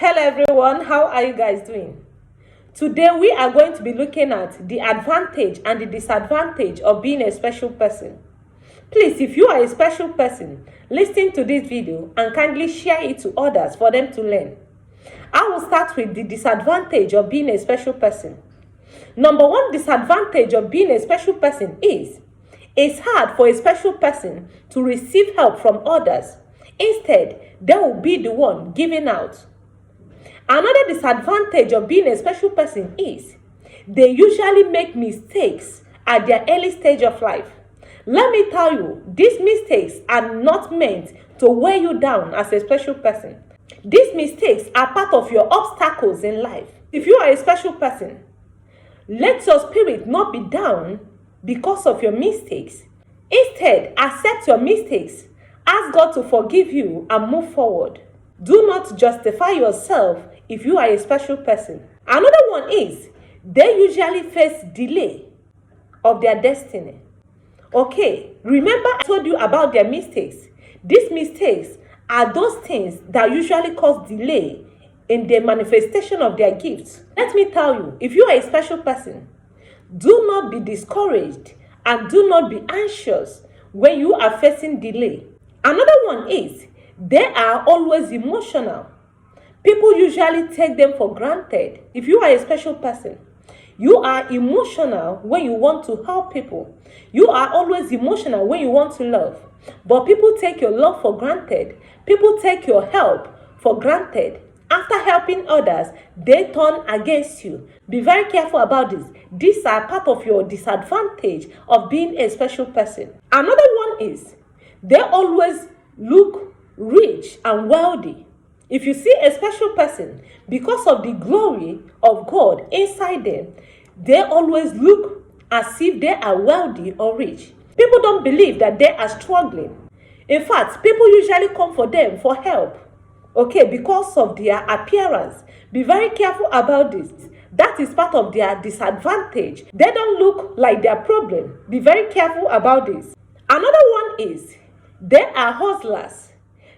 Hello everyone, how are you guys doing? Today we are going to be looking at the advantage and the disadvantage of being a special person. Please, if you are a special person, listen to this video and kindly share it to others for them to learn. I will start with the disadvantage of being a special person. Number one disadvantage of being a special person is it's hard for a special person to receive help from others. Instead, they will be the one giving out. Another disadvantage of being a special person is they usually make mistakes at their early stage of life. Let me tell you, these mistakes are not meant to weigh you down as a special person. These mistakes are part of your obstacles in life. If you are a special person, let your spirit not be down because of your mistakes. Instead, accept your mistakes, ask God to forgive you and move forward. Do not justify yourself if you are a special person. Another one is they usually face delay of their destiny. Okay, remember I told you about their mistakes. These mistakes are those things that usually cause delay in the manifestation of their gifts. Let me tell you, if you are a special person, do not be discouraged and do not be anxious when you are facing delay. Another one is they are always emotional. People usually take them for granted. If you are a special person, you are emotional when you want to help people. You are always emotional when you want to love. But people take your love for granted. People take your help for granted. After helping others, they turn against you. Be very careful about this. These are part of your disadvantage of being a special person. Another one is they always look rich and wealthy. If you see a special person, because of the glory of God inside them, they always look as if they are wealthy or rich. People don't believe that they are struggling. In fact, people usually come for them for help. Okay, because of their appearance. Be very careful about this. That is part of their disadvantage. They don't look like their problem. Be very careful about this. Another one is they are hustlers.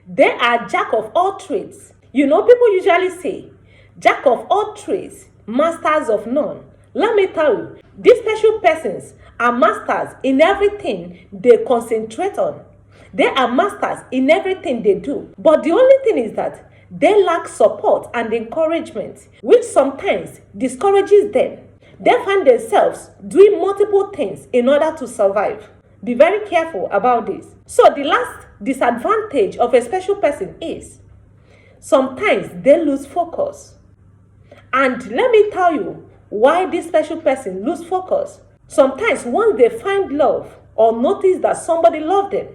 They are jack of all trades. You know, people usually say, jack of all trades, masters of none. Let me tell you, these special persons are masters in everything they concentrate on. They are masters in everything they do. But the only thing is that they lack support and encouragement, which sometimes discourages them. They find themselves doing multiple things in order to survive. Be very careful about this. So the last disadvantage of a special person is sometimes they lose focus. And let me tell you why this special person lose focus. Sometimes once they find love or notice that somebody loved them,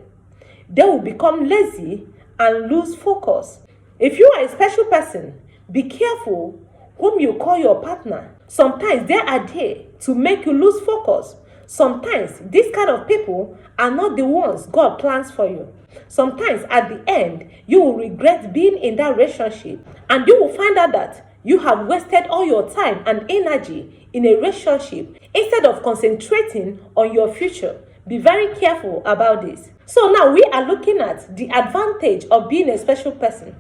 they will become lazy and lose focus. If you are a special person, be careful whom you call your partner. Sometimes they are there to make you lose focus. Sometimes these kind of people are not the ones God plans for you. Sometimes at the end, you will regret being in that relationship and you will find out that you have wasted all your time and energy in a relationship instead of concentrating on your future. Be very careful about this. So now we are looking at the advantage of being a special person.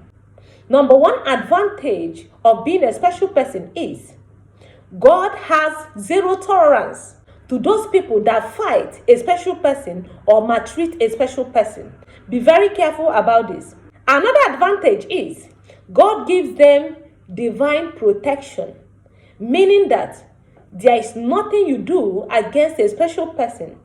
Number one advantage of being a special person is God has zero tolerance to those people that fight a special person or maltreat a special person. Be very careful about this. Another advantage is God gives them divine protection, meaning that there is nothing you do against a special person.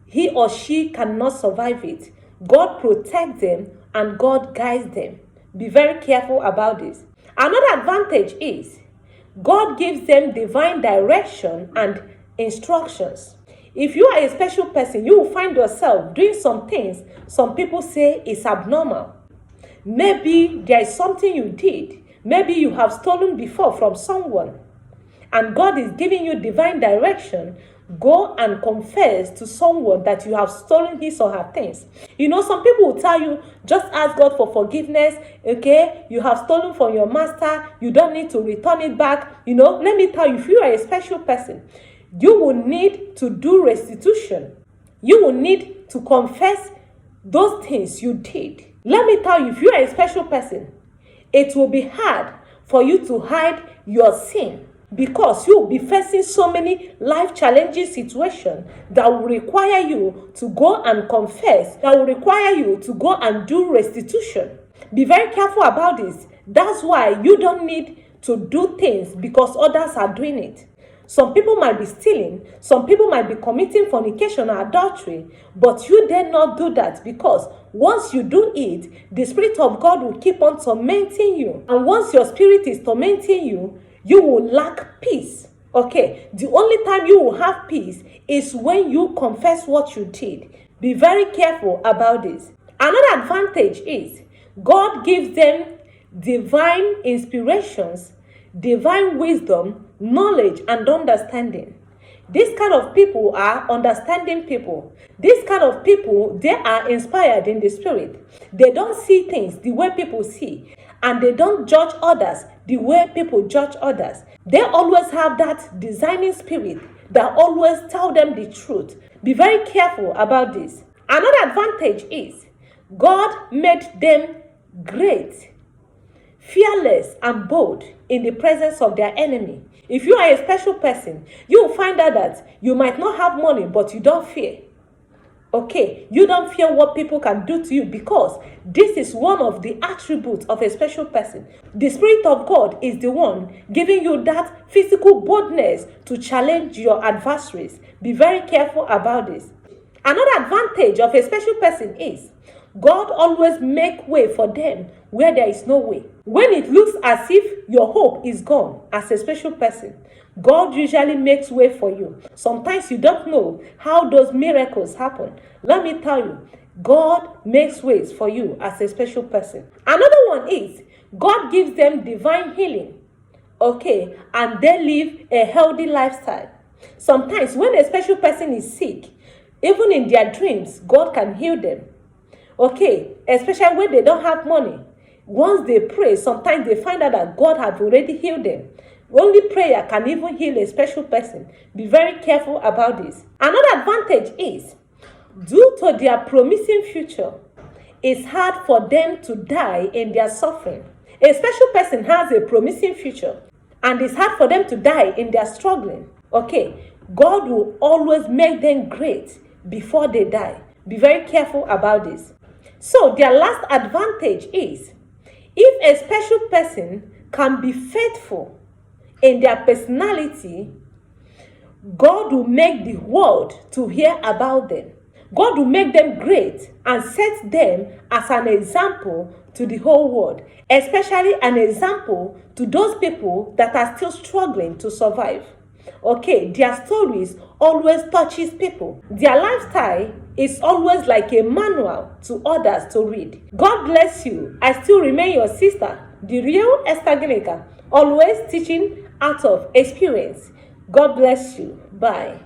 He or she cannot survive it. God protects them and God guides them. Be very careful about this. Another advantage is God gives them divine direction and instructions. If you are a special person, you will find yourself doing some things some people say is abnormal. Maybe there is something you did. Maybe you have stolen before from someone. And God is giving you divine direction. Go and confess to someone that you have stolen his or her things. You know, some people will tell you, just ask God for forgiveness. Okay, you have stolen from your master. You don't need to return it back. You know, let me tell you, if you are a special person, you will need to do restitution. You will need to confess those things you did. Let me tell you, if you are a special person, it will be hard for you to hide your sin, because you will be facing so many life challenging situations that will require you to go and confess, that will require you to go and do restitution. Be very careful about this. That's why you don't need to do things because others are doing it. Some people might be stealing, some people might be committing fornication or adultery, but you dare not do that, because once you do it, the Spirit of God will keep on tormenting you. And once your spirit is tormenting you, you will lack peace. Okay, the only time you will have peace is when you confess what you did. Be very careful about this. Another advantage is God gives them divine inspirations, divine wisdom, knowledge, and understanding. This kind of people are understanding people. This kind of people, they are inspired in the spirit. They don't see things the way people see, and they don't judge others the way people judge others. They always have that designing spirit that always tell them the truth. Be very careful about this. Another advantage is God made them great, fearless, and bold in the presence of their enemy. If you are a special person, you will find out that you might not have money, but you don't fear. Okay, you don't fear what people can do to you, because this is one of the attributes of a special person. The Spirit of God is the one giving you that physical boldness to challenge your adversaries. Be very careful about this. Another advantage of a special person is God always make way for them where there is no way. When it looks as if your hope is gone as a special person, God usually makes way for you. Sometimes you don't know how those miracles happen. Let me tell you, God makes ways for you as a special person. Another one is God gives them divine healing. Okay, and they live a healthy lifestyle. Sometimes when a special person is sick, even in their dreams, God can heal them. Okay, especially when they don't have money. Once they pray, sometimes they find out that God has already healed them. Only prayer can even heal a special person. Be very careful about this. Another advantage is, due to their promising future, it's hard for them to die in their suffering. A special person has a promising future, and it's hard for them to die in their struggling. Okay, God will always make them great before they die. Be very careful about this. So their last advantage is, if a special person can be faithful in their personality, God will make the world to hear about them. God will make them great and set them as an example to the whole world, especially an example to those people that are still struggling to survive. Okay, their stories always touches people. Their lifestyle is always like a manual to others to read. God bless you. I still remain your sister, the real Esther Ginika, always teaching out of experience. God bless you. Bye.